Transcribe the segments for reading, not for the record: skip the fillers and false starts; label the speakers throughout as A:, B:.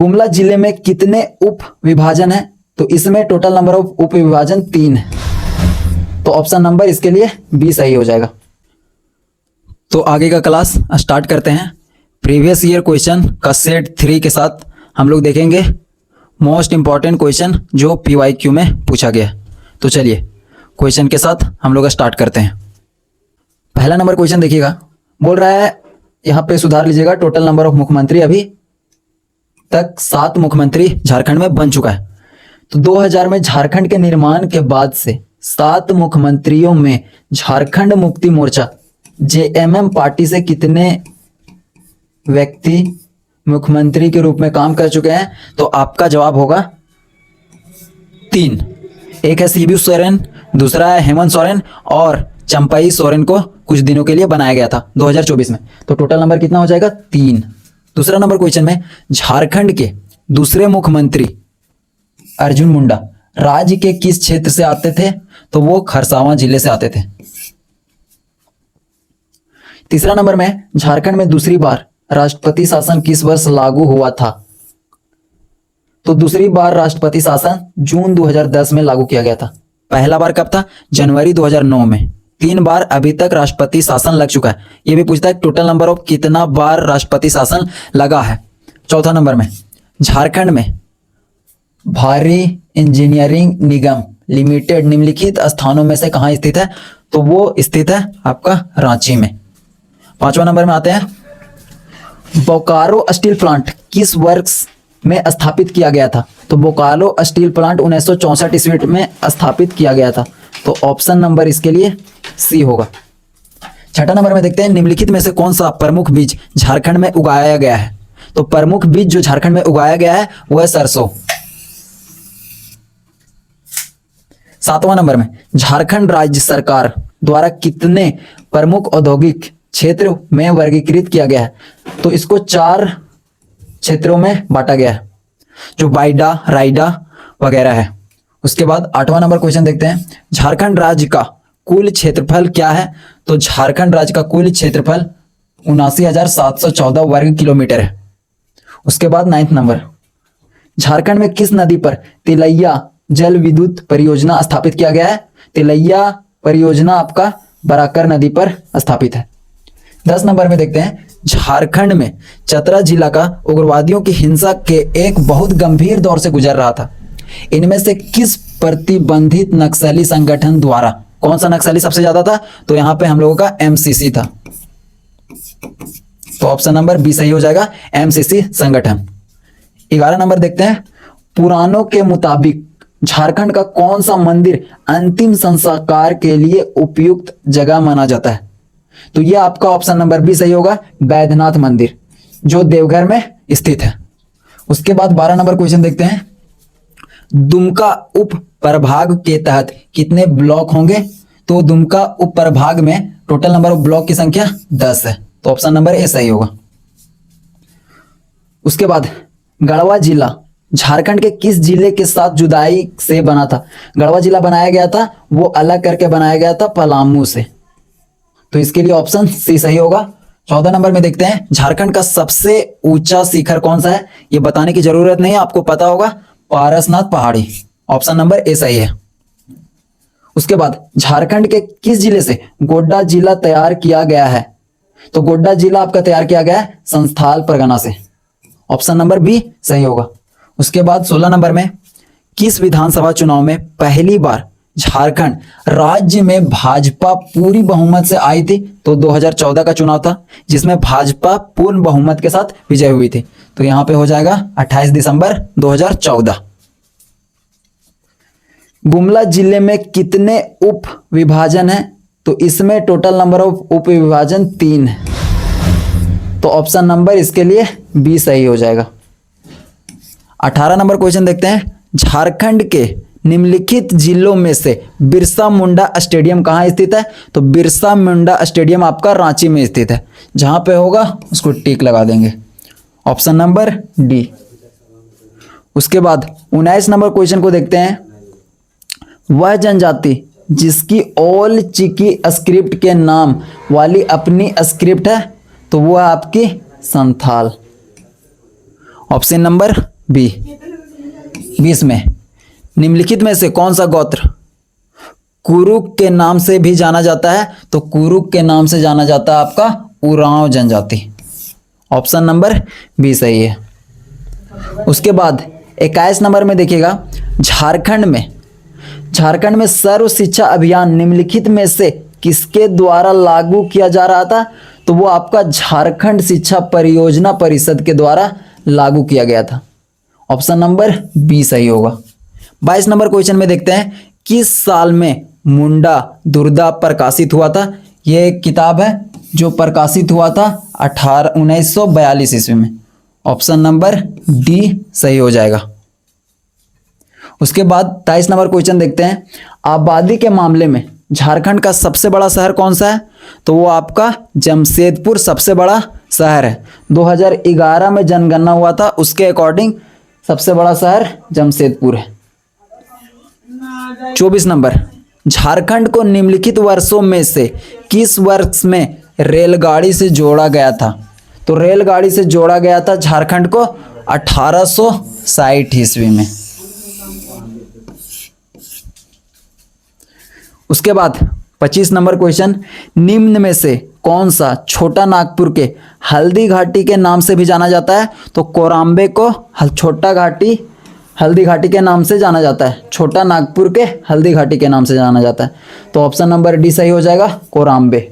A: गुमला जिले में कितने उप विभाजन है? तो इसमें टोटल नंबर ऑफ उप विभाजन 3 है, तो ऑप्शन नंबर इसके लिए बी सही हो जाएगा। तो आगे का क्लास स्टार्ट करते हैं। प्रीवियस ईयर क्वेश्चन का सेट 3 के साथ हम लोग देखेंगे मोस्ट इंपॉर्टेंट क्वेश्चन जो PYQ में पूछा गया। तो चलिए क्वेश्चन के साथ हम लोग स्टार्ट करते हैं। पहला नंबर क्वेश्चन देखिएगा, बोल रहा है यहाँ पे सुधार लीजिएगा, टोटल नंबर ऑफ मुख्यमंत्री अभी तक 7 मुख्यमंत्री झारखंड में बन चुका है। तो 2000 में झारखंड के निर्माण के बाद से 7 मुख्यमंत्रियों में झारखंड मुक्ति मोर्चा JMM पार्टी से कितने व्यक्ति मुख्यमंत्री के रूप में काम कर चुके हैं? तो आपका जवाब होगा 3। एक है शिबू सोरेन, दूसरा है हेमंत सोरेन और चंपाई सोरेन को कुछ दिनों के लिए बनाया गया था 2024 में। तो टोटल नंबर कितना हो जाएगा? 3। दूसरा नंबर क्वेश्चन में झारखंड के दूसरे मुख्यमंत्री अर्जुन मुंडा राज्य के किस क्षेत्र से आते थे? तो वो खरसावां जिले से आते थे। तीसरा नंबर में झारखंड में दूसरी बार राष्ट्रपति शासन किस वर्ष लागू हुआ था? तो दूसरी बार राष्ट्रपति शासन जून 2010 में लागू किया गया था। पहला बार कब था? जनवरी 2009 में। 3 बार अभी तक राष्ट्रपति शासन लग चुका है। ये भी पूछता है टोटल नंबर ऑफ कितना बार राष्ट्रपति शासन लगा है। चौथा नंबर में झारखंड में भारी इंजीनियरिंग निगम लिमिटेड निम्नलिखित स्थानों में से कहां स्थित है? तो वो स्थित है आपका रांची में। पांचवा नंबर में आते हैं, बोकारो स्टील प्लांट किस वर्ष में स्थापित किया गया था? तो बोकारो स्टील प्लांट 1964 ईस्वी में स्थापित किया गया था। तो ऑप्शन नंबर इसके लिए सी होगा। छठा नंबर में देखते हैं, निम्नलिखित में से कौन सा प्रमुख बीज झारखंड में उगाया गया है? तो प्रमुख बीज जो झारखंड में उगाया गया है वो है सरसों। सातवां नंबर में झारखंड राज्य सरकार द्वारा कितने प्रमुख औद्योगिक क्षेत्र में वर्गीकृत किया गया है? तो इसको 4 क्षेत्रों में बांटा गया है, जो बाइडा, राइडा वगैरह है। उसके बाद 8वां नंबर क्वेश्चन देखते हैं, झारखंड राज्य का कुल क्षेत्रफल क्या है? तो झारखंड राज्य का कुल क्षेत्रफल 79,714 वर्ग किलोमीटर है। उसके बाद 9वां नंबर, झारखंड में किस नदी पर तिलैया जल विद्युत परियोजना स्थापित किया गया है? तिलैया परियोजना आपका बराकर नदी पर स्थापित है। 10 नंबर में देखते हैं, झारखंड में चतरा जिला का उग्रवादियों की हिंसा के एक बहुत गंभीर दौर से गुजर रहा था। इनमें से किस प्रतिबंधित नक्सली संगठन द्वारा, कौन सा नक्सली सबसे ज्यादा था? तो यहां पे हम लोगों का MCC था। तो ऑप्शन नंबर बी सही हो जाएगा, MCC संगठन। 11 नंबर देखते हैं, पुराणों के मुताबिक झारखंड का कौन सा मंदिर अंतिम संस्कार के लिए उपयुक्त जगह माना जाता है? तो ये आपका ऑप्शन नंबर बी सही होगा, बैद्यनाथ मंदिर जो देवघर में स्थित है। उसके बाद 12 नंबर क्वेश्चन देखते हैं, दुमका उप प्रभाग के तहत कितने ब्लॉक होंगे? तो दुमका उप प्रभाग में टोटल नंबर ऑफ ब्लॉक की संख्या 10 है। तो ऑप्शन नंबर ए सही होगा। उसके बाद गढ़वा जिला झारखंड के किस जिले के साथ जुदाई से बना था? गढ़वा जिला बनाया गया था, वो अलग करके बनाया गया था पलामू से। तो इसके लिए ऑप्शन सी सही होगा। 14 नंबर में देखते हैं, झारखंड का सबसे ऊंचा शिखर कौन सा है? ये बताने की जरूरत नहीं है, आपको पता होगा, पारसनाथ पहाड़ी। ऑप्शन नंबर ए सही है। उसके बाद झारखंड के किस जिले से गोड्डा जिला तैयार किया गया है? तो गोड्डा जिला आपका तैयार किया गया है संस्थाल परगना से। ऑप्शन नंबर बी सही होगा। उसके बाद 16 नंबर में, किस विधानसभा चुनाव में पहली बार झारखंड राज्य में भाजपा पूरी बहुमत से आई थी? तो 2014 का चुनाव था जिसमें भाजपा पूर्ण बहुमत के साथ विजय हुई थी। तो यहां पे हो जाएगा 28 दिसंबर 2014। गुमला जिले में कितने उप विभाजन है? तो इसमें टोटल नंबर ऑफ उप विभाजन 3 है। तो ऑप्शन नंबर इसके लिए बी सही हो जाएगा। 18 नंबर क्वेश्चन देखते हैं, झारखंड के निम्नलिखित जिलों में से बिरसा मुंडा स्टेडियम कहाँ स्थित है? तो बिरसा मुंडा स्टेडियम आपका रांची में स्थित है। जहां पे होगा उसको टिक लगा देंगे, ऑप्शन नंबर डी। उसके बाद 19 नंबर क्वेश्चन को देखते हैं, वह जनजाति जिसकी ऑल चिकी स्क्रिप्ट के नाम वाली अपनी स्क्रिप्ट है, तो वो आपकी संथाल। Option number B. 20 में निम्नलिखित में से कौन सा गोत्र कुरुक के नाम से भी जाना जाता है? तो कुरुक के नाम से जाना जाता है आपका उरांव जनजाति। ऑप्शन नंबर बी सही है। उसके बाद 21 नंबर में देखिएगा, झारखंड में सर्व शिक्षा अभियान निम्नलिखित में से किसके द्वारा लागू किया जा रहा था? तो वो आपका झारखंड शिक्षा परियोजना परिषद के द्वारा लागू किया गया था। ऑप्शन नंबर बी सही होगा। 22 नंबर क्वेश्चन में देखते हैं, किस साल में मुंडा दुर्दा प्रकाशित हुआ था? ये एक किताब है जो प्रकाशित हुआ था 1942 ईस्वी में। ऑप्शन नंबर डी सही हो जाएगा। उसके बाद 23 नंबर क्वेश्चन देखते हैं, आबादी के मामले में झारखंड का सबसे बड़ा शहर कौन सा है? तो वो आपका जमशेदपुर सबसे बड़ा शहर है। 2011 में जनगणना हुआ था, उसके अकॉर्डिंग सबसे बड़ा शहर जमशेदपुर है। 24 नंबर, झारखंड को निम्नलिखित वर्षों में से किस वर्ष में रेलगाड़ी से जोड़ा गया था? तो रेलगाड़ी से जोड़ा गया था झारखंड को 1860 ईस्वी में। उसके बाद 25 नंबर क्वेश्चन, निम्न में से कौन सा छोटा नागपुर के हल्दी घाटी के नाम से भी जाना जाता है? तो कोराम्बे को छोटा घाटी हल्दी घाटी के नाम से जाना जाता है, छोटा नागपुर के हल्दी घाटी के नाम से जाना जाता है। तो ऑप्शन नंबर डी सही हो जाएगा, कोराम्बे।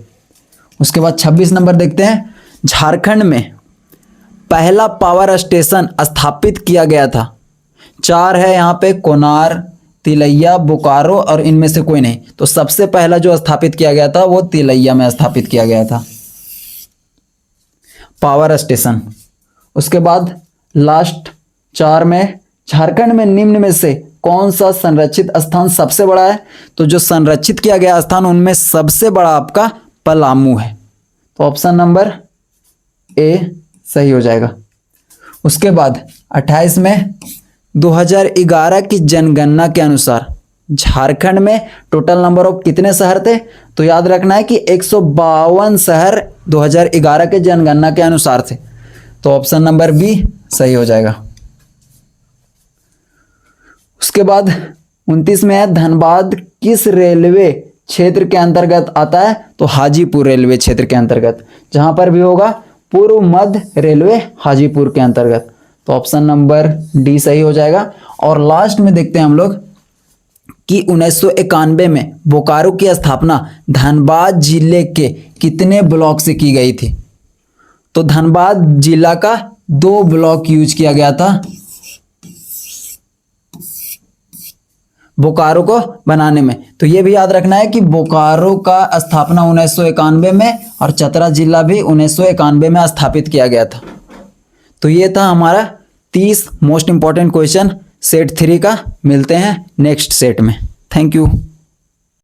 A: उसके बाद 26 नंबर देखते हैं, झारखंड में पहला पावर स्टेशन स्थापित किया गया था। 4 है यहाँ पे, कोनार, तिलैया, बोकारो और इनमें से कोई नहीं। तो सबसे पहला जो स्थापित किया गया था वो तिलैया में स्थापित किया गया था पावर स्टेशन। उसके बाद लास्ट 4 में, झारखंड में निम्न में से कौन सा संरक्षित स्थान सबसे बड़ा है? तो जो संरक्षित किया गया स्थान उनमें सबसे बड़ा आपका पलामू है। तो ऑप्शन नंबर ए सही हो जाएगा। उसके बाद 28 में, 2011 की जनगणना के अनुसार झारखंड में टोटल नंबर ऑफ कितने शहर थे? तो याद रखना है कि 152 शहर 2011 के जनगणना के अनुसार थे। तो ऑप्शन नंबर बी सही हो जाएगा। उसके बाद 29 में है, धनबाद किस रेलवे क्षेत्र के अंतर्गत आता है? तो हाजीपुर रेलवे क्षेत्र के अंतर्गत, जहां पर भी होगा पूर्व मध्य रेलवे हाजीपुर के अंतर्गत। तो ऑप्शन नंबर डी सही हो जाएगा। और लास्ट में देखते हैं हम लोग कि 1991 में बोकारो की स्थापना धनबाद जिले के कितने ब्लॉक से की गई थी? तो धनबाद जिला का 2 ब्लॉक यूज किया गया था बोकारो को बनाने में। तो ये भी याद रखना है कि बोकारो का स्थापना 1991 में और चतरा जिला भी 1991 में स्थापित किया गया था। तो ये था हमारा 30 मोस्ट इंपॉर्टेंट क्वेश्चन सेट 3 का। मिलते हैं नेक्स्ट सेट में। Thank you.